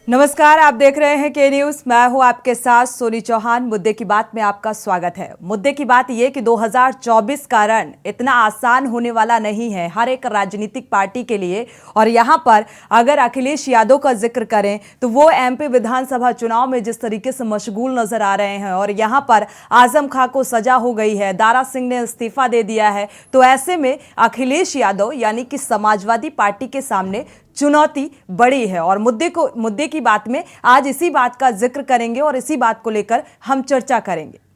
नमस्कार, आप देख रहे हैं के न्यूज। मैं हूं आपके साथ सोनी चौहान। मुद्दे की बात में आपका स्वागत है। मुद्दे की बात यह कि 2024 का रन इतना आसान होने वाला नहीं है हर एक राजनीतिक पार्टी के लिए। और यहां पर अगर अखिलेश यादव का जिक्र करें तो वो एमपी विधानसभा चुनाव में जिस तरीके से मशगूल नजर आ रहे हैं और यहां पर आजम खां को सजा हो गई है, दारा सिंह ने इस्तीफा दे दिया है, तो ऐसे में अखिलेश यादव यानी कि समाजवादी पार्टी के सामने चुनौती बड़ी है। और मुद्दे की बात में आज इसी बात का जिक्र करेंगे और इसी बात को लेकर हम चर्चा करेंगे।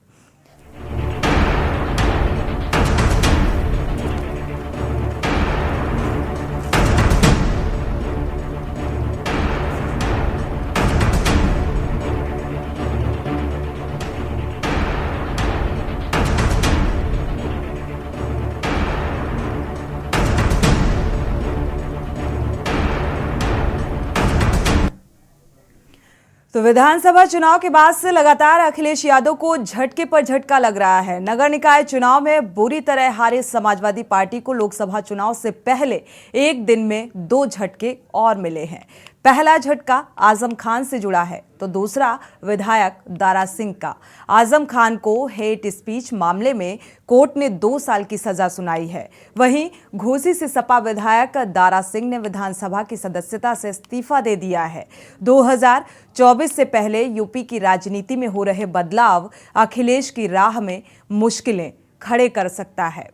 तो विधानसभा चुनाव के बाद से लगातार अखिलेश यादव को झटके पर झटका लग रहा है। नगर निकाय चुनाव में बुरी तरह हारे समाजवादी पार्टी को लोकसभा चुनाव से पहले एक दिन में 2 झटके और मिले हैं। पहला झटका आजम खान से जुड़ा है तो दूसरा विधायक दारा सिंह का। आजम खान को हेट स्पीच मामले में कोर्ट ने 2 साल की सजा सुनाई है। वहीं घोसी से सपा विधायक दारा सिंह ने विधानसभा की सदस्यता से इस्तीफा दे दिया है। 2024 से पहले यूपी की राजनीति में हो रहे बदलाव अखिलेश की राह में मुश्किलें खड़े कर सकता है।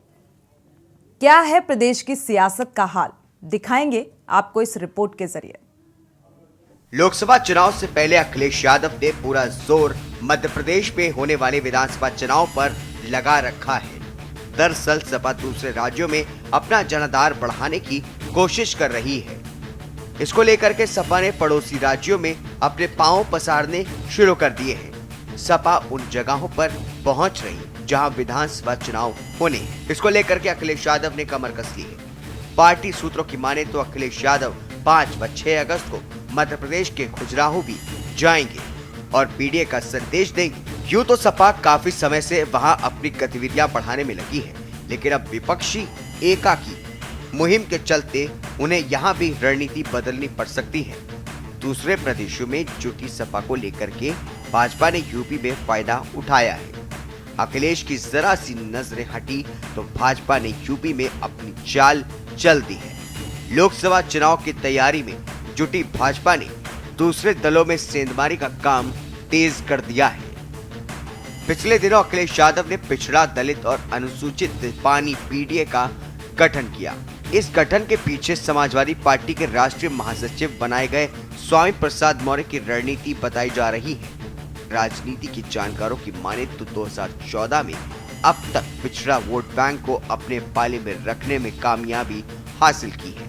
क्या है प्रदेश की सियासत का हाल, दिखाएंगे आपको इस रिपोर्ट के जरिए। लोकसभा चुनाव से पहले अखिलेश यादव ने पूरा जोर मध्य प्रदेश में होने वाले विधानसभा चुनाव पर लगा रखा है। दरअसल सपा दूसरे राज्यों में अपना जनाधार बढ़ाने की कोशिश कर रही है। इसको लेकर के सपा ने पड़ोसी राज्यों में अपने पांव पसारने शुरू कर दिए हैं। सपा उन जगहों पर पहुंच रही जहां विधानसभा चुनाव होने हैं। इसको लेकर के अखिलेश यादव ने कमर कस ली है। पार्टी सूत्रों की माने तो अखिलेश यादव 5 व 6 अगस्त को मध्य प्रदेश के खजुराहो भी जाएंगे और पीडीए का संदेश देंगे। यूं तो सपा काफी समय से वहां अपनी गतिविधियां बढ़ाने में लगी है, लेकिन अब विपक्षी एकाकी मुहिम के चलते उन्हें यहां भी रणनीति बदलनी पड़ सकती है। दूसरे प्रदेशों में जुटी सपा को लेकर के भाजपा ने यूपी में फायदा उठाया है। अखिलेश की जरा सी नजरें हटी तो भाजपा ने यूपी में अपनी चाल चल दी है। लोकसभा चुनाव की तैयारी में जुटी भाजपा ने दूसरे दलों में सेंधमारी का काम तेज कर दिया है। पिछले दिनों अखिलेश यादव ने पिछड़ा, दलित और अनुसूचित पानी पीडीए का गठन किया। इस गठन के पीछे समाजवादी पार्टी के राष्ट्रीय महासचिव बनाए गए स्वामी प्रसाद मौर्य की रणनीति बताई जा रही है। राजनीति के जानकारों की माने तो 2014 में अब तक पिछड़ा वोट बैंक को अपने पाले में रखने में कामयाबी हासिल की है।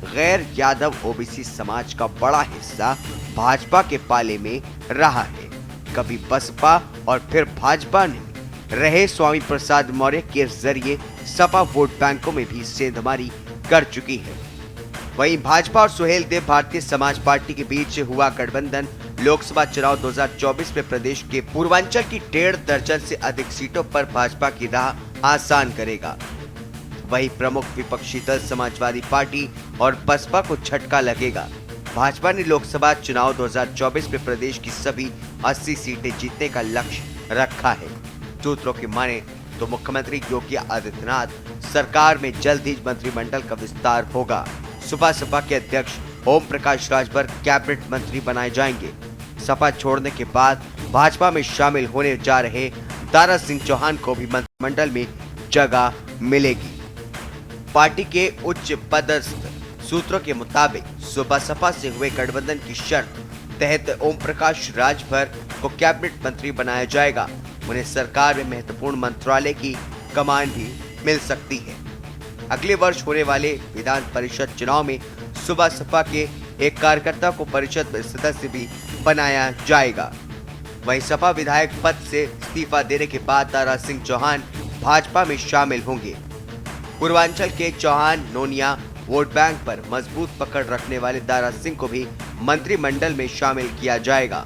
गैर यादव ओबीसी समाज का बड़ा हिस्सा भाजपा के पाले में रहा है। कभी बसपा और फिर भाजपा ने रहे स्वामी प्रसाद मौर्य के जरिए सपा वोट बैंकों में भी सेंधमारी कर चुकी है। वहीं भाजपा और सुहेल देव भारतीय समाज पार्टी के बीच हुआ गठबंधन लोकसभा चुनाव 2024 में प्रदेश के पूर्वांचल की 1.5 दर्जन से अधिक सीटों पर भाजपा की राह आसान करेगा। वहीं प्रमुख विपक्षी दल समाजवादी पार्टी और बसपा को झटका लगेगा। भाजपा ने लोकसभा चुनाव 2024 में प्रदेश की सभी 80 सीटें जीतने का लक्ष्य रखा है। सूत्रों की माने तो मुख्यमंत्री योगी आदित्यनाथ सरकार में जल्द ही मंत्रिमंडल का विस्तार होगा। सुबह सपा के अध्यक्ष ओम प्रकाश राजभर कैबिनेट मंत्री बनाए जाएंगे। सपा छोड़ने के बाद भाजपा में शामिल होने जा रहे दारा सिंह चौहान को भी मंत्रिमंडल में जगह मिलेगी। पार्टी के उच्च पदस्थ सूत्रों के मुताबिक सुबह सपा से हुए गठबंधन की शर्त तहत ओम प्रकाश राजभर को कैबिनेट मंत्री बनाया जाएगा। उन्हें सरकार में महत्वपूर्ण मंत्रालय की कमान भी मिल सकती है। अगले वर्ष होने वाले विधान परिषद चुनाव में सुबह सपा के एक कार्यकर्ता को परिषद में सदस्य भी बनाया जाएगा। वहीं सपा विधायक पद से इस्तीफा देने के बाद दारा सिंह चौहान भाजपा में शामिल होंगे। पूर्वांचल के चौहान नोनिया वोट बैंक पर मजबूत पकड़ रखने वाले दारा सिंह को भी मंत्रिमंडल में शामिल किया जाएगा।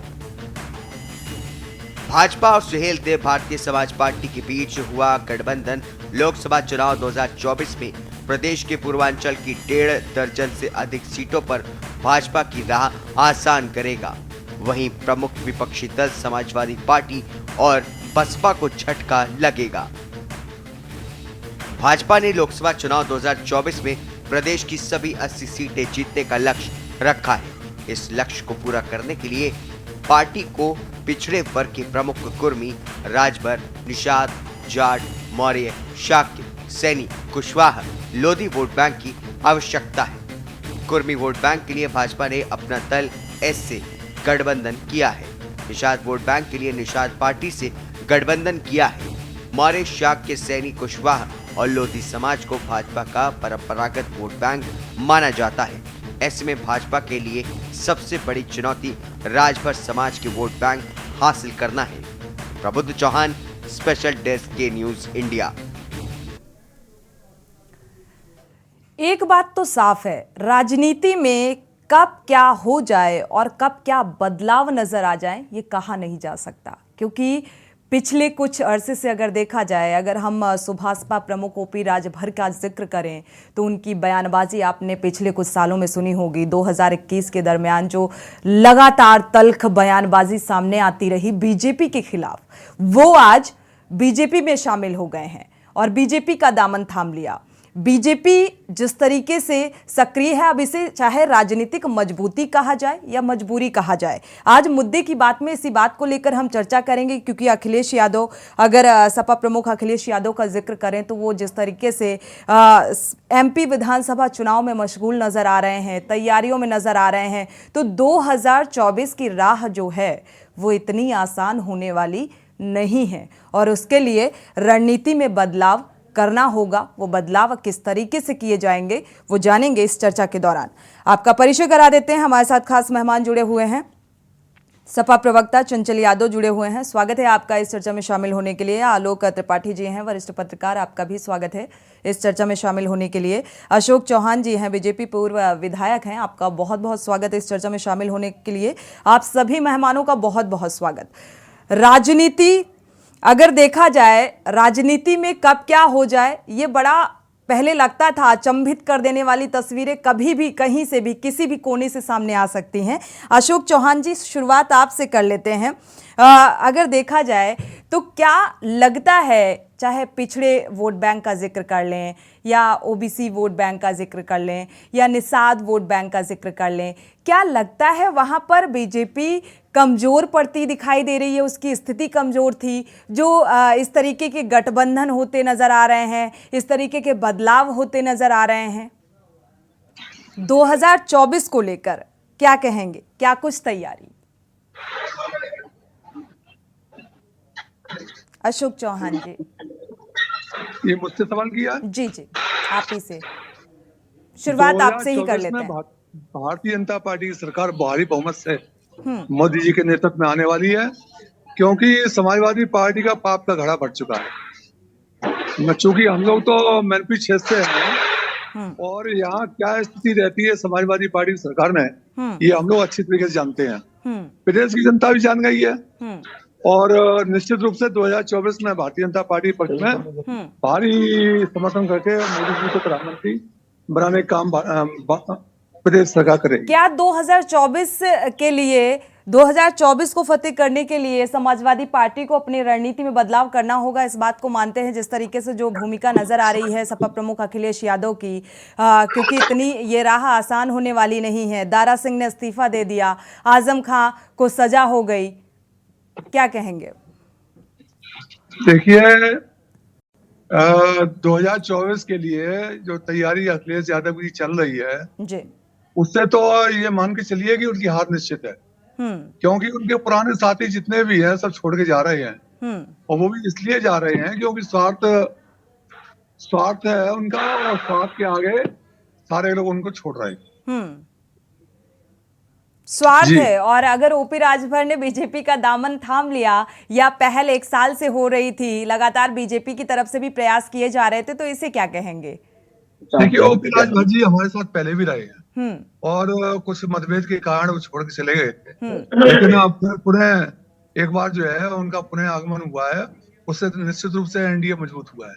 भाजपा और सुहेल देव भारतीय समाज पार्टी के बीच हुआ गठबंधन लोकसभा चुनाव 2024 में प्रदेश के पूर्वांचल की 1.5 दर्जन से अधिक सीटों पर भाजपा की राह आसान करेगा। वहीं प्रमुख विपक्षी दल समाजवादी पार्टी और बसपा को झटका लगेगा। भाजपा ने लोकसभा चुनाव 2024 में प्रदेश की सभी 80 सीटें जीतने का लक्ष्य रखा है। इस लक्ष्य को पूरा करने के लिए पार्टी को पिछड़े वर्ग के प्रमुख कुर्मी, राजभर, निषाद, जाट, मौर्य, शाक्य, सैनी, कुशवाहा, लोधी वोट बैंक की आवश्यकता है। कुर्मी वोट बैंक के लिए भाजपा ने अपना दल एस से गठबंधन किया है। निषाद वोट बैंक के लिए निषाद पार्टी से गठबंधन किया है। मौर्य, शाक्य, सैनी, कुशवाहा और लोधी समाज को भाजपा का परंपरागत वोट बैंक माना जाता है। ऐसे में भाजपा के लिए सबसे बड़ी चुनौती राजभर समाज के वोट बैंक हासिल करना है। प्रबुद्ध चौहान, स्पेशल डेस्क के न्यूज इंडिया। एक बात तो साफ है, राजनीति में कब क्या हो जाए और कब क्या बदलाव नजर आ जाए ये कहा नहीं जा सकता, क्योंकि पिछले कुछ अरसे से अगर देखा जाए, अगर हम सुभाषपा प्रमुख ओपी राजभर का जिक्र करें तो उनकी बयानबाजी आपने पिछले कुछ सालों में सुनी होगी। 2021 के दरमियान जो लगातार तल्ख बयानबाजी सामने आती रही बीजेपी के खिलाफ, वो आज बीजेपी में शामिल हो गए हैं और बीजेपी का दामन थाम लिया। बीजेपी जिस तरीके से सक्रिय है, अब इसे चाहे राजनीतिक मजबूती कहा जाए या मजबूरी कहा जाए, आज मुद्दे की बात में इसी बात को लेकर हम चर्चा करेंगे। क्योंकि अखिलेश यादव, अगर सपा प्रमुख अखिलेश यादव का जिक्र करें तो वो जिस तरीके से एमपी विधानसभा चुनाव में मशगूल नजर आ रहे हैं, तैयारियों में नजर आ रहे हैं, तो 2024 की राह जो है वो इतनी आसान होने वाली नहीं है और उसके लिए रणनीति में बदलाव करना होगा। वो बदलाव किस तरीके से किए जाएंगे वो जानेंगे इस चर्चा के दौरान। आपका परिचय करा देते हैं, हमारे साथ खास मेहमान जुड़े हुए हैं। सपा प्रवक्ता चंचल यादव जुड़े हुए हैं, स्वागत है आपका इस चर्चा में शामिल होने के लिए। आलोक त्रिपाठी जी हैं, वरिष्ठ पत्रकार, आपका भी स्वागत है इस चर्चा में शामिल होने के लिए। अशोक चौहान जी हैं, बीजेपी पूर्व विधायक हैं, आपका बहुत बहुत स्वागत है इस चर्चा में शामिल होने के लिए। आप सभी मेहमानों का बहुत बहुत स्वागत। राजनीति, अगर देखा जाए, राजनीति में कब क्या हो जाए ये बड़ा पहले लगता था, अचंभित कर देने वाली तस्वीरें कभी भी कहीं से भी किसी भी कोने से सामने आ सकती हैं। अशोक चौहान जी, शुरुआत आपसे कर लेते हैं। अगर देखा जाए तो क्या लगता है, चाहे पिछड़े वोट बैंक का जिक्र कर लें या ओबीसी वोट बैंक का जिक्र कर लें या निषाद वोट बैंक का जिक्र कर लें, क्या लगता है वहां पर बीजेपी कमजोर पड़ती दिखाई दे रही है, उसकी स्थिति कमजोर थी? जो इस तरीके के गठबंधन होते नजर आ रहे हैं, इस तरीके के बदलाव होते नजर आ रहे हैं, 2024 को लेकर क्या कहेंगे? क्या कुछ तैयारी? अशोक चौहान जी। ये मुझसे सवाल किया? जी जी, आप ही से शुरुआत आपसे ही कर लेते हैं। भारतीय जनता पार्टी की सरकार भारी बहुमत से मोदी जी के नेतृत्व में आने वाली है, क्योंकि समाजवादी पार्टी का पाप का घड़ा भर चुका है। चूंकि हम लोग तो एमपी क्षेत्र से हैं और यहाँ क्या स्थिति रहती है समाजवादी पार्टी की सरकार में, ये हम लोग अच्छी तरीके से जानते हैं। प्रदेश की जनता भी जान गई है और निश्चित रूप से 2024 में भारतीय जनता पार्टी पक्ष में भारी समर्थन करके मोदी जी को प्रधानमंत्री बनाने का काम प्रदेश सरकार करेगी। क्या 2024 के लिए, 2024 को फतेह करने के लिए समाजवादी पार्टी को अपनी रणनीति में बदलाव करना होगा? इस बात को मानते हैं, जिस तरीके से जो भूमिका नजर आ रही है सपा प्रमुख अखिलेश यादव की, क्योंकि इतनी ये राह आसान होने वाली नहीं है। दारा सिंह ने इस्तीफा दे दिया, आजम खां को सजा हो गई, क्या कहेंगे? देखिए, 2024 के लिए जो तैयारी अखिलेश यादव की चल रही है जी, उससे तो ये मान के चलिए कि उनकी हार निश्चित है। क्योंकि उनके पुराने साथी जितने भी हैं सब छोड़ के जा रहे हैं और वो भी इसलिए जा रहे हैं क्योंकि स्वार्थ है उनका और स्वार्थ के आगे सारे लोग उनको छोड़ रहे हैं। स्वार्थ है। और अगर ओपी राजभर ने बीजेपी का दामन थाम लिया या पहल 1 साल से हो रही थी, लगातार बीजेपी की तरफ से भी प्रयास किए जा रहे थे, तो इसे क्या कहेंगे? देखिए, ओपी राजभर जी हमारे साथ पहले भी रहे हैं और कुछ मतभेद के कारण वो छोड़ के चले गए थे, लेकिन अब पुनः एक बार जो है उनका पुनः आगमन हुआ है, उससे निश्चित रूप से एनडीए मजबूत हुआ है।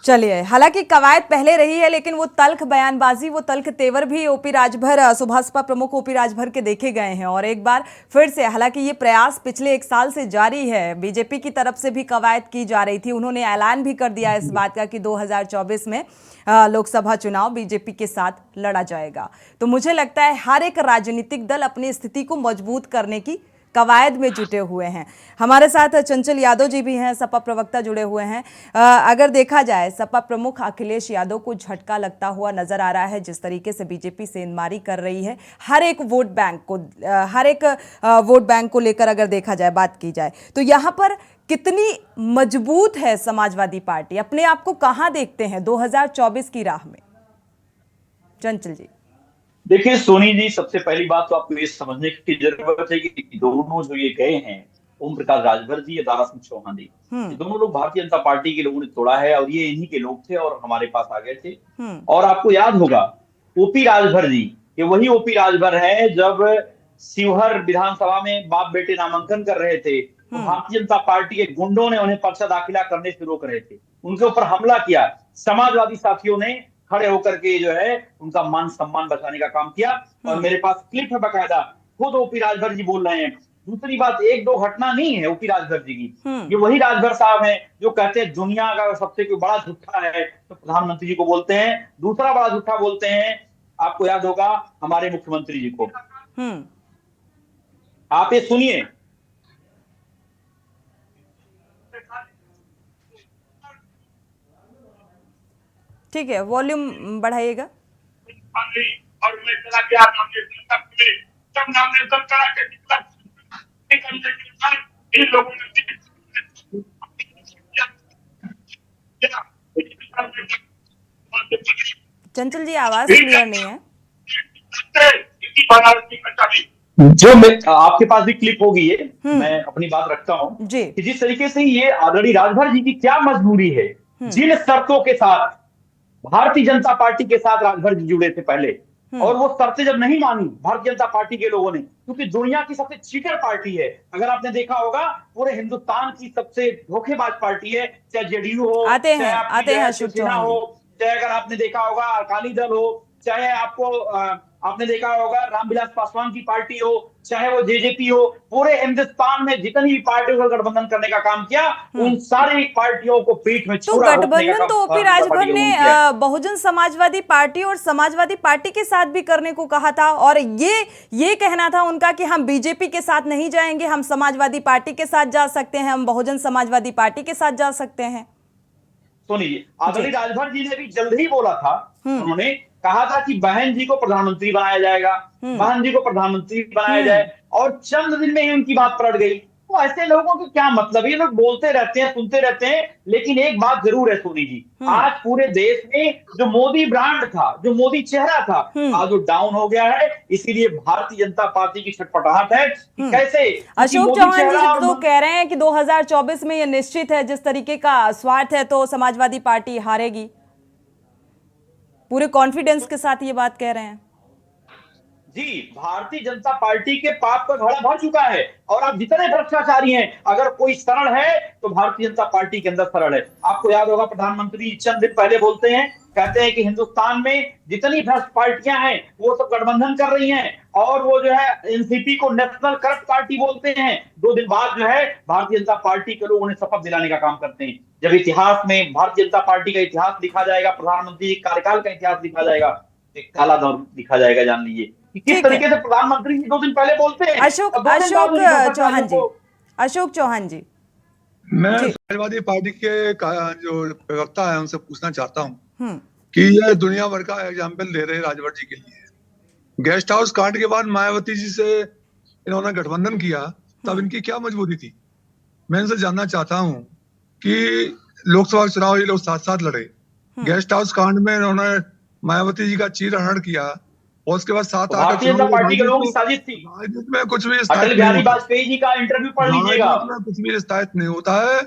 चलिए, हालांकि कवायद पहले रही है, लेकिन वो तल्ख बयानबाजी, वो तल्ख तेवर भी ओपी राजभर, सुभाषपा प्रमुख ओपी राजभर के देखे गए हैं। और एक बार फिर से, हालांकि ये प्रयास पिछले 1 साल से जारी है, बीजेपी की तरफ से भी कवायद की जा रही थी। उन्होंने ऐलान भी कर दिया इस बात का कि 2024 में लोकसभा चुनाव बीजेपी के साथ लड़ा जाएगा। तो मुझे लगता है हर एक राजनीतिक दल अपनी स्थिति को मजबूत करने की कवायद में जुटे हुए हैं। हमारे साथ चंचल यादव जी भी हैं, सपा प्रवक्ता जुड़े हुए हैं। अगर देखा जाए, सपा प्रमुख अखिलेश यादव को झटका लगता हुआ नजर आ रहा है जिस तरीके से बीजेपी सेंधमारी कर रही है हर एक वोट बैंक को लेकर। अगर देखा जाए, बात की जाए, तो यहाँ पर कितनी मजबूत है समाजवादी पार्टी? अपने आप को कहां देखते हैं 2024 की राह में? चंचल जी। देखिए सोनी जी, सबसे पहली बात तो आपको ये समझने की जरूरत है कि दोनों जो ये गए हैं, ओम प्रकाश राजभर जी या दारा सिंह चौहान जी, ये दोनों लोग भारतीय जनता पार्टी के लोगों ने तोड़ा है और ये इन्हीं के लोग थे और हमारे पास आ गए थे। और आपको याद होगा, ओपी राजभर जी, ये वही ओपी राजभर है जब शिवहर विधानसभा में बाप बेटे नामांकन कर रहे थे तो भारतीय जनता पार्टी के गुंडों ने उन्हें पर्चा दाखिला करने से रोक रहे थे, उनके ऊपर हमला किया। समाजवादी साथियों ने खड़े होकर के जो है उनका मान सम्मान बचाने का काम किया। और मेरे पास क्लिप है बकायदा, खुद ओपी राजभर जी बोल रहे हैं। दूसरी बात, 1-2 घटना नहीं है ओपी राजभर जी की, ये वही राजभर साहब हैं जो कहते हैं दुनिया का सबसे कोई बड़ा झूठा है तो प्रधानमंत्री जी को बोलते हैं, दूसरा बड़ा झूठा बोलते हैं, आपको याद होगा, हमारे मुख्यमंत्री जी को। आप ये सुनिए। ठीक है, वॉल्यूम बढ़ाइएगा। और मैं चला गया जब नामांकन करा के इन लोगों ने चंचल जी, आवाज क्लियर नहीं है। जो मैं आपके पास भी क्लिप होगी ये, मैं अपनी बात रखता हूं कि जिस तरीके से ये आदरणीय राजभर जी की क्या मजबूरी है, जिन शर्तों के साथ भारतीय जनता पार्टी के साथ राजभर जी जुड़े थे पहले, और वो शर्तें जब नहीं मानी भारतीय जनता पार्टी के लोगों ने, क्योंकि दुनिया की सबसे चीटर पार्टी है, अगर आपने देखा होगा पूरे हिंदुस्तान की सबसे धोखेबाज पार्टी है, चाहे जेडीयू हो, आते हैं शिवसेना हो, चाहे अगर आपने देखा होगा अकाली दल हो, चाहे आपने देखा होगा रामविलास पासवान की पार्टी हो, चाहे वो जेजेपी हो, पूरे हिंदुस्तान में जितनी भी पार्टियों का गठबंधन करने का काम किया, उन सारी पार्टियों को पीठ में तो गठबंधन तो ओपी राजभर ने बहुजन समाजवादी पार्टी और समाजवादी पार्टी के साथ भी करने को कहा था, और ये कहना था उनका कि हम बीजेपी के साथ नहीं जाएंगे, हम समाजवादी पार्टी के साथ जा सकते हैं, हम बहुजन समाजवादी पार्टी के साथ जा सकते हैं। सुनिए, आदरणीय राजभर जी ने भी जल्द ही बोला था, उन्होंने कहा था कि बहन जी को प्रधानमंत्री बनाया जाएगा, बहन जी को प्रधानमंत्री बनाया जाए, और चंद दिन में ही उनकी बात पलट गई। तो ऐसे लोगों को क्या मतलब? ये लोग बोलते रहते हैं, सुनते रहते हैं, लेकिन एक बात जरूर है सोनी जी, आज पूरे देश में जो मोदी ब्रांड था, जो मोदी चेहरा था, आज वो डाउन हो गया है। इसीलिए भारतीय जनता पार्टी की छटपटाहट है कि कैसे अशोक चौहान जी तो कह रहे हैं कि 2024 में ये निश्चित है, जिस तरीके का स्वार्थ है तो समाजवादी पार्टी हारेगी, पूरे कॉन्फिडेंस के साथ ये बात कह रहे हैं। जी, भारतीय जनता पार्टी के पाप का घड़ा भर चुका है, और आप जितने भ्रष्टाचारी हैं, अगर कोई सरल है तो भारतीय जनता पार्टी के अंदर सरल है। आपको याद होगा, प्रधानमंत्री चंद दिन पहले बोलते हैं, कहते हैं कि हिंदुस्तान में जितनी भ्रष्ट पार्टियां हैं वो सब गठबंधन कर रही हैं, और वो जो है एनसीपी को नेशनल करप्ट पार्टी बोलते हैं। 2 दिन बाद जो है भारतीय जनता पार्टी के लोग उन्हें शपथ दिलाने का काम करते हैं। जब इतिहास में भारतीय जनता पार्टी का इतिहास लिखा जाएगा, प्रधानमंत्री कार्यकाल का इतिहास लिखा जाएगा, एक काला दौर लिखा जाएगा। जान लीजिए किस तरीके से प्रधानमंत्री जी 2 दिन पहले बोलते हैं। अशोक चौहान जी, मैं समाजवादी पार्टी के जो प्रवक्ता है उनसे पूछना चाहता हूँ कि यह दुनिया भर का एग्जाम्पल दे रहे राजभर जी के लिए। गेस्ट हाउस कांड के बाद मायावती जी से इन्होंने गठबंधन किया, तब इनकी क्या मजबूरी थी? मैं इनसे जानना चाहता हूँ कि लोकसभा चुनाव ये लोग साथ साथ लड़े, गेस्ट हाउस कांड में इन्होंने मायावती जी का चीरहरण किया, और उसके बाद साथ भारतीय जनता पार्टी के लोगों की साजिश थी। राजनीति में कुछ भी अटल बिहारी वाजपेयी जी का इंटरव्यू पढ़ लीजिएगा, कुछ भी स्थायित्व नहीं होता है।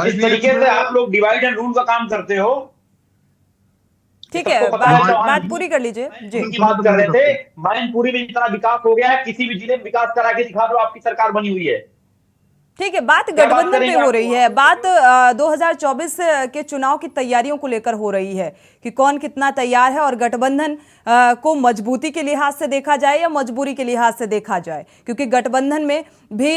इस तरीके से आप लोग डिवाइड एंड रूल का काम करते हो। ठीक है, बात पूरी कर लीजिए जी। बात कर रहे थे, मैनपुरी में इतना विकास हो गया है, किसी भी जिले में विकास करा के दिखा दो, आपकी सरकार बनी हुई है। ठीक है, बात क्या बात गठबंधन पे करेंगे हो आप? रही है, बात 2024 के चुनाव की तैयारियों को लेकर हो रही है कि कौन कितना तैयार है और गठबंधन को मजबूती के लिहाज से देखा जाए या मजबूरी के लिहाज से देखा जाए, क्योंकि गठबंधन में भी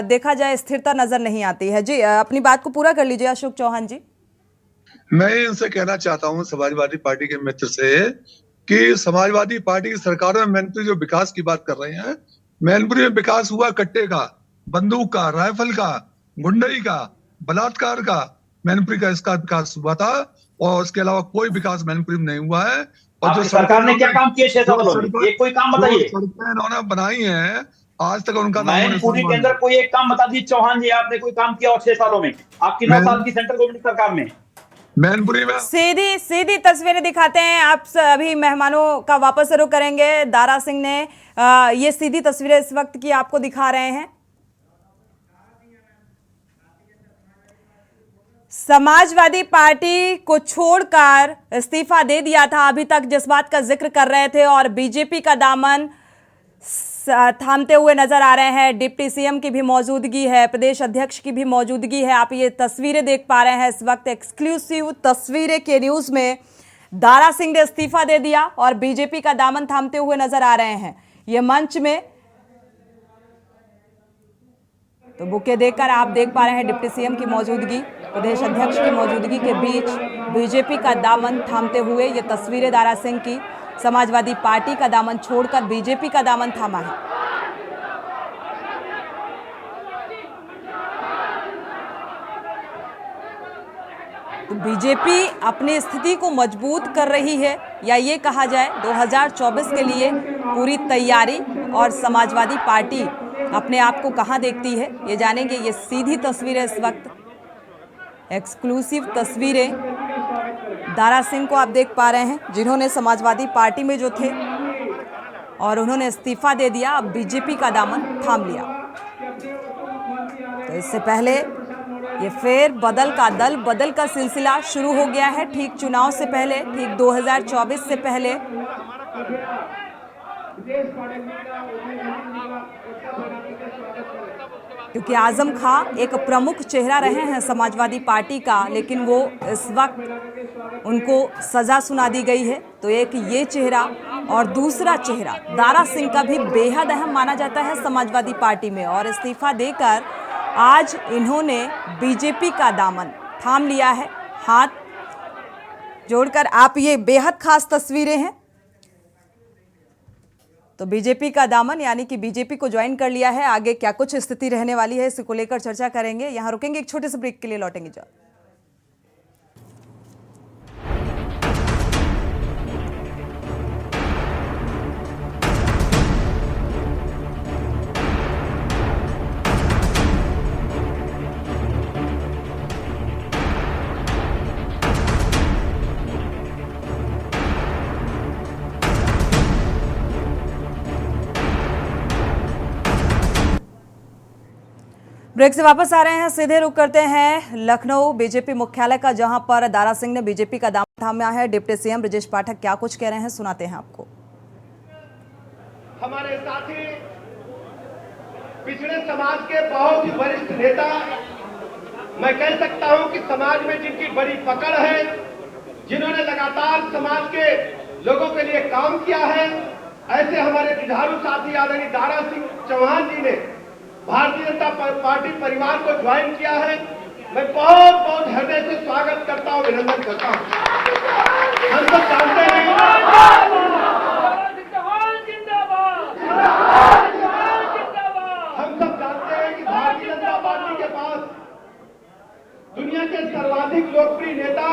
देखा जाए स्थिरता नजर नहीं आती है। जी अपनी बात को पूरा कर लीजिए अशोक चौहान जी। मैं इनसे कहना चाहता हूं समाजवादी पार्टी के मित्र से कि समाजवादी पार्टी की सरकारों में मैनपुरी जो विकास की बात कर रहे हैं, मैनपुरी में विकास हुआ कट्टे का, बंदूक का, राइफल का, गुंडई का, बलात्कार का, मैनपुरी का इसका विकास हुआ था और उसके अलावा कोई विकास मैनपुरी में नहीं हुआ है। और आपकी सरकार ने क्या काम किया 6 सालों में? एक कोई काम बताइए। सड़कें इन्होंने बनाई हैं आज तक उनका मैनपुरी के अंदर कोई एक काम बता दीजिए चौहान जी, आपने कोई काम किया और 6 सालों में आपकी 9 साल की सेंट्रल गवर्नमेंट सरकार में? मैनपुरी में सीधी सीधी तस्वीरें दिखाते हैं, आप सभी मेहमानों का वापस रुख करेंगे। दारा सिंह ने ये सीधी तस्वीरें इस वक्त की आपको दिखा रहे हैं। समाजवादी पार्टी को छोड़कर इस्तीफा दे दिया था अभी तक जिस बात का जिक्र कर रहे थे, और बीजेपी का दामन थामते हुए नजर आ रहे हैं। डिप्टी सीएम की भी मौजूदगी है, प्रदेश अध्यक्ष की भी मौजूदगी है। आप ये तस्वीरें देख पा रहे हैं इस वक्त, एक्सक्लूसिव तस्वीरें के न्यूज में। दारा सिंह ने इस्तीफा दे दिया और बीजेपी का दामन थामते हुए नजर आ रहे हैं। ये मंच में तो बुके देखकर आप देख पा रहे हैं डिप्टी सीएम की मौजूदगी, प्रदेश अध्यक्ष की मौजूदगी के बीच बीजेपी का दामन थामते हुए ये तस्वीरें दारा सिंह की। समाजवादी पार्टी का दामन छोड़कर बीजेपी का दामन थामा है। तो बीजेपी अपनी स्थिति को मजबूत कर रही है या ये कहा जाए 2024 के लिए पूरी तैयारी, और समाजवादी पार्टी अपने आप को कहां देखती है ये जानेंगे। ये सीधी तस्वीरें इस वक्त, एक्सक्लूसिव तस्वीरें दारा सिंह को आप देख पा रहे हैं, जिन्होंने समाजवादी पार्टी में जो थे और उन्होंने इस्तीफा दे दिया, अब बीजेपी का दामन थाम लिया। तो इससे पहले ये फेर बदल का दल बदल का सिलसिला शुरू हो गया है, ठीक चुनाव से पहले, ठीक 2024 से पहले। क्योंकि आजम खां एक प्रमुख चेहरा रहे हैं समाजवादी पार्टी का, लेकिन वो इस वक्त उनको सजा सुना दी गई है। तो एक ये चेहरा और दूसरा चेहरा दारा सिंह का भी बेहद अहम माना जाता है समाजवादी पार्टी में, और इस्तीफा देकर आज इन्होंने बीजेपी का दामन थाम लिया है, हाथ जोड़कर। आप ये बेहद खास तस्वीरें हैं। तो बीजेपी का दामन यानी कि बीजेपी को ज्वाइन कर लिया है। आगे क्या कुछ स्थिति रहने वाली है इसको लेकर चर्चा करेंगे। यहां रुकेंगे, एक छोटे से ब्रेक के लिए लौटेंगे। जब ब्रेक से वापस आ रहे हैं, सीधे रुक करते हैं लखनऊ बीजेपी मुख्यालय का, जहां पर दारा सिंह ने बीजेपी का दामन थामा है। डिप्टी सीएम ब्रजेश पाठक क्या कुछ कह रहे हैं, सुनाते हैं आपको। हमारे साथी पिछड़े समाज के बहुत ही वरिष्ठ नेता, मैं कह सकता हूं कि समाज में जिनकी बड़ी पकड़ है, जिन्होंने लगातार समाज के लोगों के लिए काम किया है, ऐसे हमारे जुझारू साथी आदरणीय दारा सिंह चौहान जी ने भारतीय जनता पार्टी परिवार को ज्वाइन किया है। मैं बहुत बहुत हृदय से स्वागत करता हूं, अभिनंदन करता हूं। हम सब जानते हैं कि भारतीय जनता पार्टी के पास दुनिया के सर्वाधिक लोकप्रिय नेता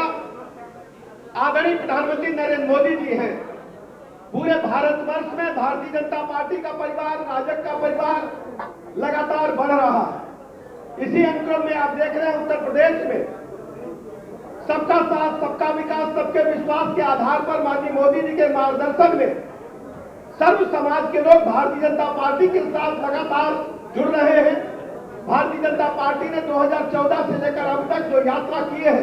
आदरणीय प्रधानमंत्री नरेंद्र मोदी जी हैं। पूरे भारतवर्ष में भारतीय जनता पार्टी का परिवार, राजग का परिवार लगातार बढ़ रहा है। इसी अनुक्रम में आप देख रहे हैं उत्तर प्रदेश में सबका साथ, सबका विकास, सबके विश्वास के आधार पर माननीय मोदी जी के मार्गदर्शन में सर्व समाज के लोग भारतीय जनता पार्टी के साथ लगातार जुड़ रहे हैं। भारतीय जनता पार्टी ने 2014 से लेकर अब तक जो यात्रा की है,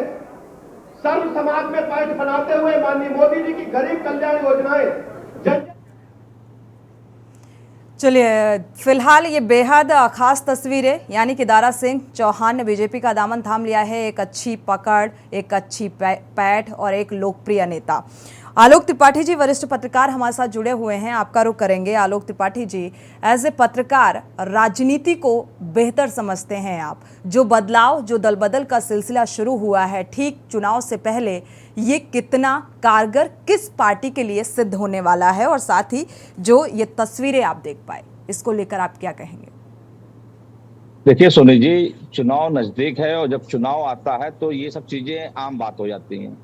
सर्व समाज में पैठ बनाते हुए माननीय मोदी जी की गरीब कल्याण योजनाएं चलिए, फिलहाल ये बेहद खास तस्वीरें, यानी कि दारा सिंह चौहान ने बीजेपी का दामन थाम लिया है। एक अच्छी पकड़, एक अच्छी पैठ और एक लोकप्रिय नेता। आलोक त्रिपाठी जी वरिष्ठ पत्रकार हमारे साथ जुड़े हुए हैं, आपका रुख करेंगे। आलोक त्रिपाठी जी, एज ए पत्रकार राजनीति को बेहतर समझते हैं आप। जो बदलाव, जो दल बदल का सिलसिला शुरू हुआ है ठीक चुनाव से पहले, ये कितना कारगर किस पार्टी के लिए सिद्ध होने वाला है, और साथ ही जो ये तस्वीरें आप देख पाए, इसको लेकर आप क्या कहेंगे? देखिए सोनी जी, चुनाव नजदीक है और जब चुनाव आता है तो ये सब चीजें आम बात हो जाती हैं।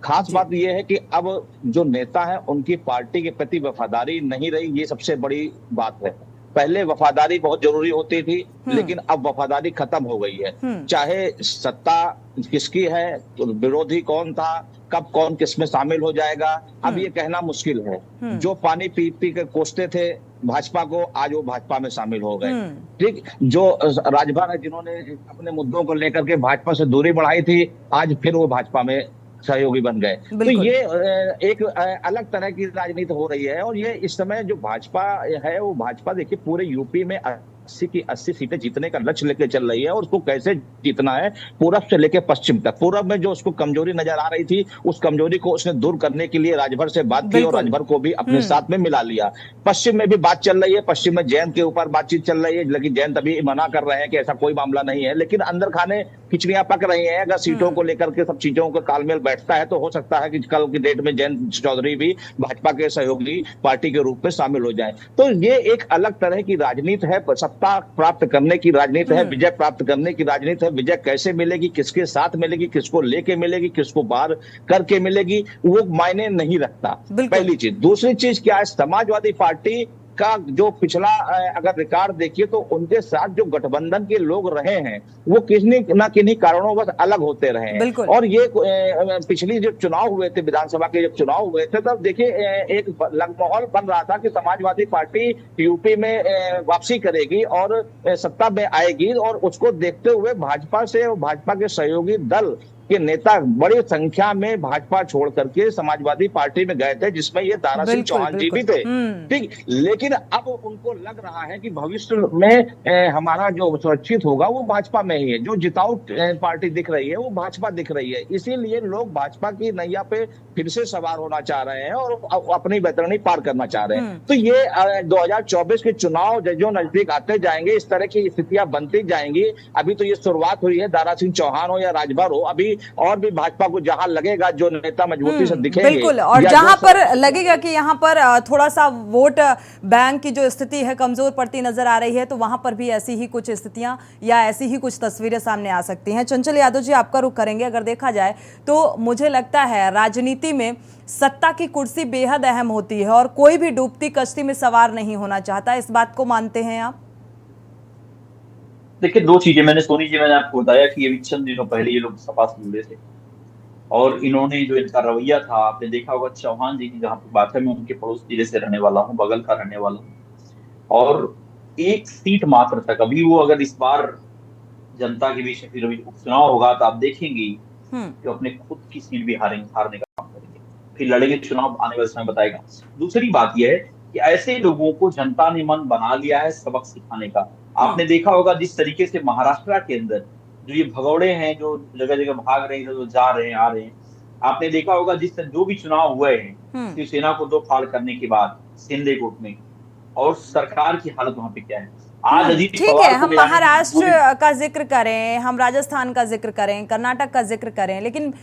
खास बात यह है कि अब जो नेता हैं उनकी पार्टी के प्रति वफादारी नहीं रही, ये सबसे बड़ी बात है। पहले वफादारी बहुत जरूरी होती थी, लेकिन अब वफादारी खत्म हो गई है। चाहे सत्ता किसकी है, तो विरोधी कौन था, कब कौन किस में शामिल हो जाएगा, अब ये कहना मुश्किल है। जो पानी पी पी के कोसते थे भाजपा को, आज वो भाजपा में शामिल हो गए। ठीक, जो राजभर है जिन्होंने अपने मुद्दों को लेकर के भाजपा से दूरी बढ़ाई थी, आज फिर वो भाजपा में सहयोगी बन गए। तो ये एक अलग तरह की राजनीति हो रही है। और ये इस समय जो भाजपा है, वो भाजपा देखिए पूरे यूपी में 80 की 80 सीटें जीतने का लक्ष्य लेके चल रही है। और उसको कैसे जीतना है, पूरब से लेके पश्चिम तक। पूरब में जो उसको कमजोरी नजर आ रही थी, उस कमजोरी को उसने दूर करने के लिए राजभर से बात की और राजभर को भी अपने साथ में मिला लिया। पश्चिम में भी बात चल रही है, पश्चिम में जैन के ऊपर बातचीत चल रही है, लेकिन जैन तभी मना कर रहे हैं कि ऐसा कोई मामला नहीं है। लेकिन अंदर खाने खिचड़ियां पक रही हैं। अगर सीटों को लेकर के सब चीजों का तालमेल बैठता है तो हो सकता है कि कल की डेट में जयंत चौधरी भी भाजपा के सहयोगी पार्टी के रूप में शामिल हो जाए। तो ये एक अलग तरह की राजनीति है, सत्ता प्राप्त करने की राजनीति है, विजय प्राप्त करने की राजनीति है। विजय कैसे मिलेगी, किसके साथ मिलेगी, किसको लेके मिलेगी, किसको बाहर करके मिलेगी, वो मायने नहीं रखता। पहली चीज। दूसरी चीज क्या है, समाजवादी पार्टी का जो पिछला अगर रिकॉर्ड देखिए तो उनके साथ जो गठबंधन के लोग रहे हैं वो किन्हीं न किन्हीं कारणों बस अलग होते रहे हैं। और ये पिछली जो चुनाव हुए थे, विधानसभा के जब चुनाव हुए थे, तब देखिए एक माहौल बन रहा था कि समाजवादी पार्टी यूपी में वापसी करेगी और सत्ता में आएगी। और उसको देखते हुए भाजपा से और भाजपा के सहयोगी दल के नेता बड़ी संख्या में भाजपा छोड़ करके समाजवादी पार्टी में गए थे, जिसमें ये दारा सिंह चौहान जी भी थे। ठीक, लेकिन अब उनको लग रहा है कि भविष्य में हमारा जो सुरक्षित होगा वो भाजपा में ही है। जो जिताऊ पार्टी दिख रही है वो भाजपा दिख रही है। इसीलिए लोग भाजपा की नैया पे फिर से सवार होना चाह रहे हैं और अपनी बैतरणी पार करना चाह रहे हैं। तो ये 2024 के चुनाव जो नजदीक आते जाएंगे, इस तरह की स्थितियां बनती जाएंगी। अभी तो ये शुरुआत हुई है, दारा सिंह चौहान हो या राजभर हो, अभी और भी भाजपा को जहां लगेगा जो नेता मजबूती से दिखेंगे, बिल्कुल, और जहां पर लगेगा कि यहां पर थोड़ा सा वोट बैंक की जो स्थिति है कमजोर पड़ती नजर आ रही है, तो वहां पर भी ऐसी ही कुछ स्थितियां या ऐसी ही कुछ तस्वीरें सामने आ सकती हैं। चंचल यादव जी, आपका रुख करेंगे। अगर देखा जाए तो मुझे लगता है राजनीति में सत्ता की कुर्सी बेहद अहम होती है और कोई भी डूबती कश्ती में सवार नहीं होना चाहता। इस बात को मानते हैं आप? देखिए, दो चीजें मैंने आपको बताया कि ये चंद दिनों पहले ये लोग सपा से जुड़े थे और इन्होंने जो इनका रवैया था, आपने देखा होगा। चौहान जी की जहां पर बात है, मैं उनके पड़ोस जिले से रहने वाला हूँ, बगल का रहने वाला हूँ, और एक सीट मात्र तक अभी वो, अगर इस बार जनता के बीच में फिर उपचुनाव होगा तो आप देखेंगे कि अपने खुद की सीट भी हारने का काम करेंगे, फिर लड़ेंगे चुनाव, आने वाले समय बताएगा। दूसरी बात यह है कि ऐसे लोगों को जनता ने मन बना लिया है सबक सिखाने का। आपने देखा होगा जिस तरीके से महाराष्ट्र के अंदर जो ये भगौड़े हैं, जो जगह जगह भाग रहे हैं, जो जा रहे हैं आ रहे हैं, आपने देखा होगा जो भी चुनाव हुए हैं शिवसेना को दो फाड़ करने के बाद शिंदे गुट में, और सरकार की हालत वहां पे क्या है आज। ठीक है, हम महाराष्ट्र का जिक्र करें, हम राजस्थान का जिक्र करें, कर्नाटक का जिक्र करें, लेकिन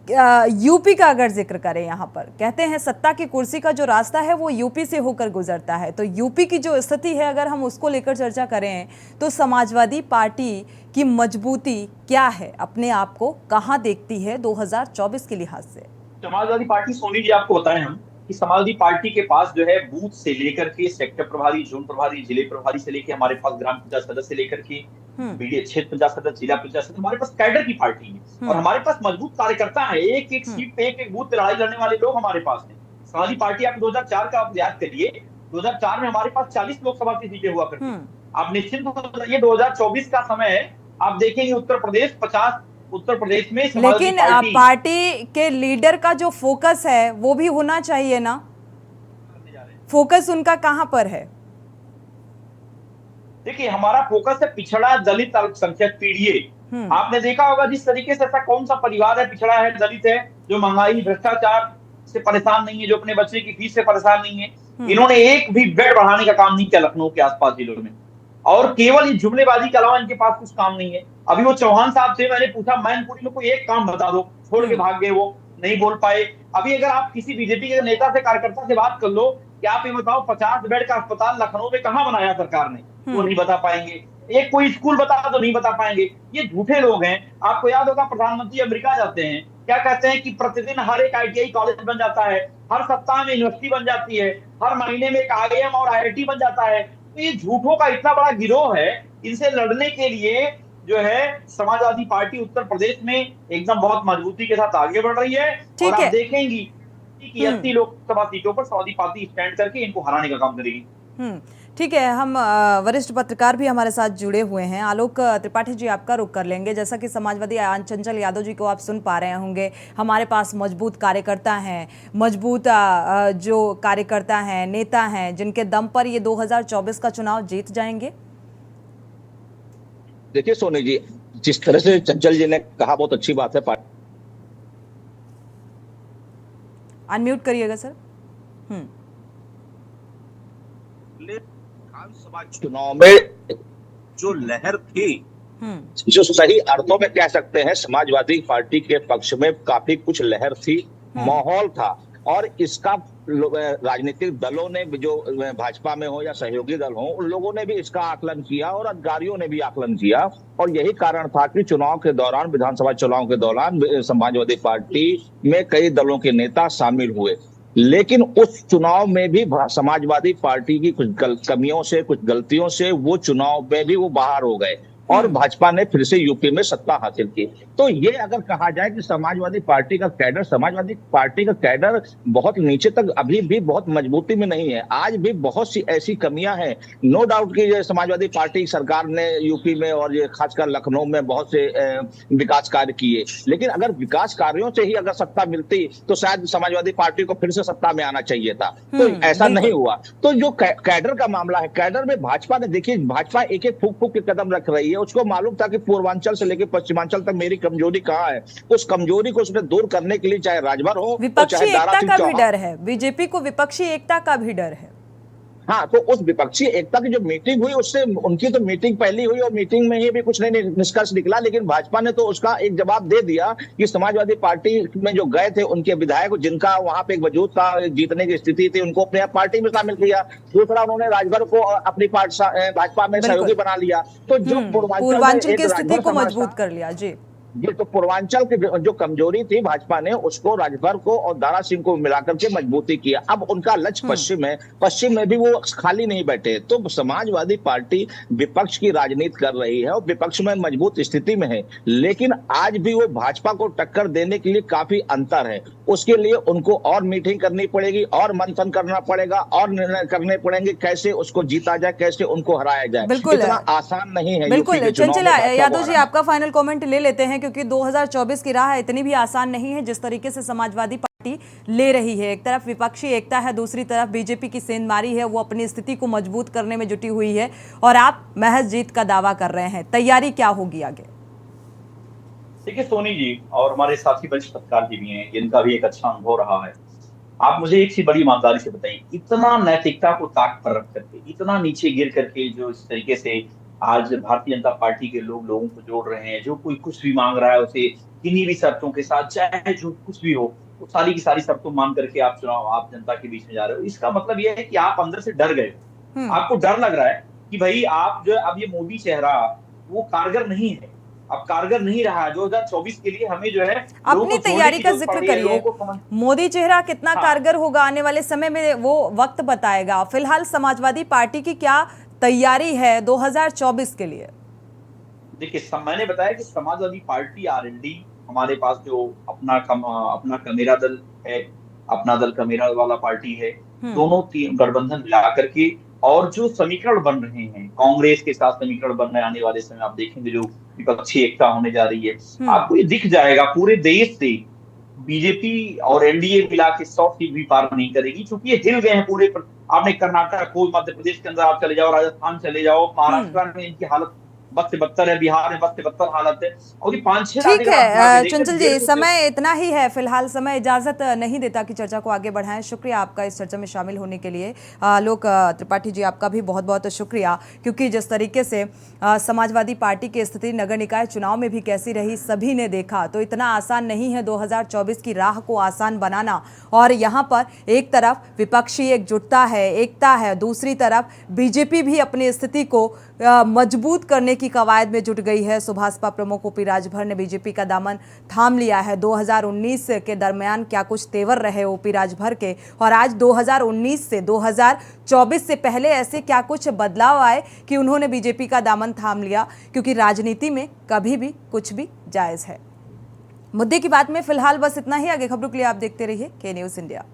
यूपी का अगर जिक्र करें, यहाँ पर कहते हैं सत्ता की कुर्सी का जो रास्ता है वो यूपी से होकर गुजरता है। तो यूपी की जो स्थिति है, अगर हम उसको लेकर चर्चा करें तो समाजवादी पार्टी की मजबूती क्या है, अपने आप को कहाँ देखती है 2024 के लिहाज से? समाजवादी पार्टी, सोनी जी आपको बताएं हम कि समाजवादी पार्टी के पास जो है बूथ से लेकर के सेक्टर प्रभारी, जोन प्रभारी, जिले प्रभारी से लेकर हमारे पास ग्राम पंचायत सदस्य से लेकर के क्षेत्र पंचायत सदस्य, जिला पंचायत सदस्य, हमारे पास कैडर की पार्टी है और हमारे पास मजबूत कार्यकर्ता है। एक एक सीट पे एक एक बूथ पे लड़ाई लड़ने वाले लोग हमारे पास हैं। समाजवादी पार्टी आप 2004 का आप याद करिए, 2004 में हमारे पास 40 लोकसभा की सीटें हुआ करती। आप निश्चिंत हो जाइए, 2024 का समय है, आप देखेंगे उत्तर प्रदेश 50, उत्तर प्रदेश में। लेकिन पार्टी के लीडर का जो फोकस है वो भी होना चाहिए ना, फोकस उनका कहां पर है? देखिए हमारा फोकस है पिछड़ा, दलित, अल्पसंख्यक, पीड़ित। आपने देखा होगा जिस तरीके से ऐसा कौन सा परिवार है, पिछड़ा है, दलित है, जो महंगाई, भ्रष्टाचार से परेशान नहीं है, जो अपने बच्चे की फीस से परेशान नहीं है। इन्होंने एक भी बेड बढ़ाने का काम नहीं किया लखनऊ के आसपास जिलों में, और केवल ये जुमलेबाजी के अलावा इनके पास कुछ काम नहीं है। अभी वो चौहान साहब से मैंने पूछा, मैनपुरी में कोई एक काम बता दो, छोड़ के भाग गए, वो नहीं बोल पाए। अभी अगर आप किसी बीजेपी के नेता से, कार्यकर्ता से बात कर लो कि आप ये बताओ 50 बेड का अस्पताल लखनऊ में कहां बनाया सरकार ने, वो नहीं बता पाएंगे। एक कोई स्कूल बता तो नहीं बता पाएंगे। ये झूठे लोग हैं। आपको याद होगा प्रधानमंत्री अमेरिका जाते हैं, क्या कहते हैं कि प्रतिदिन हर एक ITI कॉलेज बन जाता है, हर सप्ताह में यूनिवर्सिटी बन जाती है, हर महीने में एक IIM और IIT बन जाता है। तो ये झूठों का इतना बड़ा गिरोह है, इनसे लड़ने के लिए जो है समाजवादी पार्टी उत्तर प्रदेश में एकदम बहुत मजबूती के साथ आगे बढ़ रही है। और आप देखेंगी कि 80 लोकसभा सीटों पर समाजवादी पार्टी स्टैंड करके इनको हराने का काम करेगी। ठीक है, हम वरिष्ठ पत्रकार भी हमारे साथ जुड़े हुए हैं। आलोक त्रिपाठी जी, आपका रुख कर लेंगे। जैसा कि समाजवादी चंचल यादव जी को आप सुन पा रहे होंगे, हमारे पास मजबूत कार्यकर्ता हैं, मजबूत जो कार्यकर्ता हैं, नेता हैं, जिनके दम पर ये 2024 का चुनाव जीत जाएंगे। देखिए सोनी जी, जिस तरह से चंचल जी ने कहा, बहुत अच्छी बात है। अनम्यूट करिएगा सर। विधानसभा चुनाव में जो लहर थी, जो सही अर्थों में कह सकते हैं समाजवादी पार्टी के पक्ष में काफी कुछ लहर थी, माहौल था। और इसका राजनीतिक दलों ने, जो भाजपा में हो या सहयोगी दल हो, उन लोगों ने भी इसका आकलन किया और अधिकारियों ने भी आकलन किया। और यही कारण था कि चुनाव के दौरान, विधानसभा चुनाव के दौरान समाजवादी पार्टी में कई दलों के नेता शामिल हुए। लेकिन उस चुनाव में भी समाजवादी पार्टी की कुछ कमियों से, कुछ गलतियों से वो चुनाव में भी वो बाहर हो गए और भाजपा ने फिर से यूपी में सत्ता हासिल की। तो ये अगर कहा जाए कि समाजवादी पार्टी का कैडर बहुत नीचे तक अभी भी बहुत मजबूती में नहीं है। आज भी बहुत सी ऐसी कमियां हैं। नो डाउट कि समाजवादी पार्टी सरकार ने यूपी में और ये खासकर लखनऊ में बहुत से विकास कार्य किए, लेकिन अगर विकास कार्यों से ही अगर सत्ता मिलती तो शायद समाजवादी पार्टी को फिर से सत्ता में आना चाहिए था। तो ऐसा नहीं हुआ। तो जो कैडर का मामला है, कैडर में भाजपा ने, देखिए भाजपा एक एक फूक फूक के कदम रख रही है। उसको मालूम था कि पूर्वांचल से लेकर पश्चिमांचल तक मेरी कमजोरी कहाँ है। उस कमजोरी को उसने दूर करने के लिए चाहे राजभर हो, विपक्षी एकता का भी डर है। बीजेपी को विपक्षी एकता का भी डर है। हाँ, तो उस विपक्षी एकता की जो मीटिंग हुई, उससे उनकी तो मीटिंग पहली हुई और मीटिंग में ही भी कुछ नहीं निष्कर्ष निकला, लेकिन भाजपा ने तो उसका एक जवाब दे दिया कि समाजवादी पार्टी में जो गए थे उनके विधायक, जिनका वहां पे एक वजूद था, जीतने की स्थिति थी, उनको अपने पार्टी में शामिल किया। दूसरा, उन्होंने राजभर को अपनी भाजपा में सहयोगी बना लिया। तो जो पूर्वांचल की स्थिति को मजबूत कर लिया। जी, ये तो पूर्वांचल की जो कमजोरी थी भाजपा ने उसको राजभर को और दारा सिंह को मिलाकर के मजबूती किया। अब उनका लक्ष्य पश्चिम है, पश्चिम में भी वो खाली नहीं बैठे। तो समाजवादी पार्टी विपक्ष की राजनीति कर रही है और विपक्ष में मजबूत स्थिति में है, लेकिन आज भी वो भाजपा को टक्कर देने के लिए काफी अंतर है। उसके लिए उनको और मीटिंग करनी पड़ेगी और मंथन करना पड़ेगा और निर्णय करने पड़ेंगे कैसे उसको जीता जाए, कैसे उनको हराया जाए। इतना आसान नहीं है। बिल्कुल चंचल यादव जी, आपका फाइनल कमेंट ले लेते हैं, क्योंकि 2024 की राह इतनी भी आसान नहीं है जिस तरीके से समाजवादी पार्टी ले रही है। एक तरफ विपक्षी एकता है, दूसरी तरफ बीजेपी की सेंधमारी है, वो अपनी स्थिति को मजबूत करने में जुटी हुई है और आप महज जीत का दावा कर रहे हैं। तैयारी क्या होगी आगे? देखिए सोनी जी और हमारे साथी वरिष्ठ पत्रकार जी भी हैं, जिनका भी एक अच्छा अनुभव रहा है। आप मुझे एक सी बड़ी ईमानदारी से बताइए, इतना नैतिकता को ताक पर रख करके, इतना नीचे गिर करके जो इस तरीके से आज भारतीय जनता पार्टी के लोगों को जोड़ रहे हैं, जो कोई कुछ भी मांग रहा है उसे किन्हीं भी शर्तों के साथ, चाहे जो कुछ भी हो, वो सारी की सारी शर्तों मान करके आप जनता के बीच में जा रहे हो। इसका मतलब यह है कि आप अंदर से डर गए हो। आपको डर लग रहा है कि भाई आप जो अब ये मोदी चेहरा वो कारगर नहीं है, अब कारगर नहीं रहा। 2024 के लिए हमें जो है अपनी तैयारी का जिक्र करिए। मोदी चेहरा कितना कारगर होगा आने वाले समय में वो वक्त बताएगा। फिलहाल समाजवादी पार्टी की क्या तैयारी है 2024 के लिए? देखिए, मैंने बताया कि समाजवादी पार्टी आरएलडी, हमारे पास जो अपना कमेरा दल है, अपना दल कमेरा वाला पार्टी है, दोनों गठबंधन मिला करके और जो समीकरण बन रहे हैं, कांग्रेस के साथ समीकरण बन रहे आने वाले समय आप देखेंगे जो विपक्षी एकता होने जा रही है, आपको ये दिख जाएगा। पूरे देश से बीजेपी और एनडीए मिला के 100 सीट भी पार नहीं करेगी, क्योंकि ये हिल गए हैं पूरे आपने कर्नाटक को, मध्य प्रदेश के अंदर आप चले जाओ, राजस्थान चले जाओ, महाराष्ट्र में इनकी हालत बद से बदतर है, बिहार में बद से बदतर हालत है। और ये 5-6 ठीक है चंचल जी, समय इतना ही है फिलहाल, समय इजाजत नहीं देता कि चर्चा को आगे बढ़ाएं। शुक्रिया आपका इस चर्चा में शामिल होने के लिए। लोक त्रिपाठी जी, आपका भी बहुत बहुत शुक्रिया, क्योंकि जिस तरीके से समाजवादी पार्टी की स्थिति नगर निकाय चुनाव में भी कैसी रही सभी ने देखा। तो इतना आसान नहीं है 2024 की राह को आसान बनाना। और यहाँ पर एक तरफ विपक्षी एकजुटता है, एकता है, दूसरी तरफ बीजेपी भी अपनी स्थिति को मजबूत करने की कवायद में जुट गई है। सुभाषपा प्रमुख ओपी राजभर ने बीजेपी का दामन थाम लिया है। 2019 के दरमियान क्या कुछ तेवर रहे ओपी राजभर के, और आज 2019 से 2024 से पहले ऐसे क्या कुछ बदलाव आए कि उन्होंने बीजेपी का दामन थाम लिया, क्योंकि राजनीति में कभी भी कुछ भी जायज है। मुद्दे की बात में फिलहाल बस इतना ही। आगे खबरों के लिए आप देखते रहिए के न्यूज़ इंडिया।